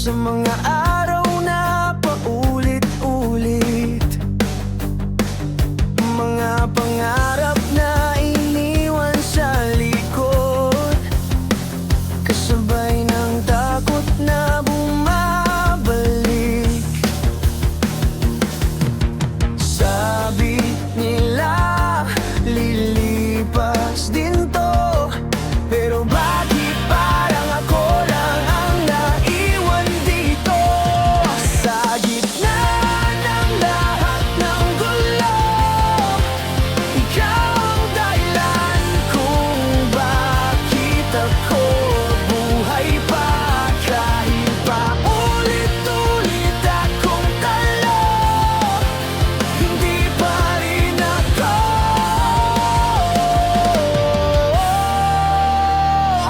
Sa mga araw na paulit-ulit, mga pangarap na iniwan sa likod, kasabay ng takot na bumabalik. Sabi nila lilipas din to, pero bakit parang ako lang ang naiwan dito? Sa gitna ng lahat ng gulo, ikaw ang dahilan kung bakit ako buhay pa. Kahit pa ulit-ulit akong talo, hindi pa rin ako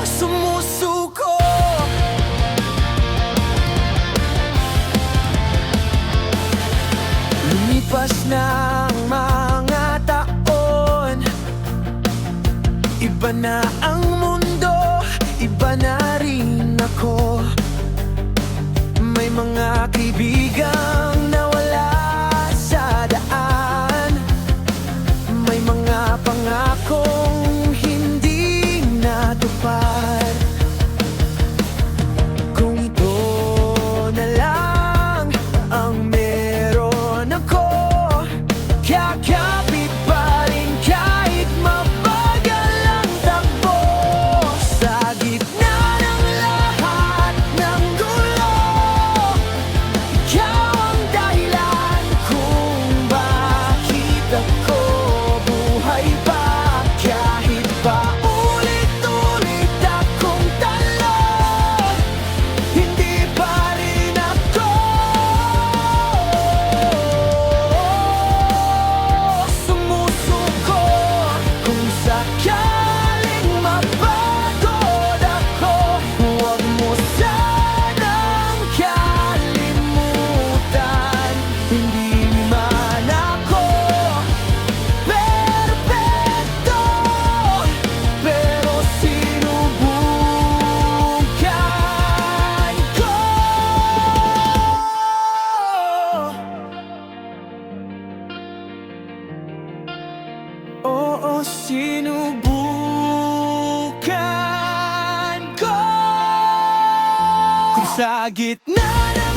sumusuko. Lumipas na ang mga taon, iba na ang mundo, iba na rin ako. May mga kaibigang nawala sa daan, may mga pangakong hindi natupad. Kung ito na lang ang meron ako, kakapit pa rin kahit mabagal ang takbo. Sa gitna ng lahat ng gulo, ikaw ang dahilan kung bakit ako buhay pa. Kahit pa ulit-ulit akong talo, hindi pa rin ako sumusuko. Kung sakaling mapagod ako, huwag mo sanang kalimutan. Hindi man ako perpekto, pero sinubukan ko. Oo, sinubukan ko. Kung sa gitna ng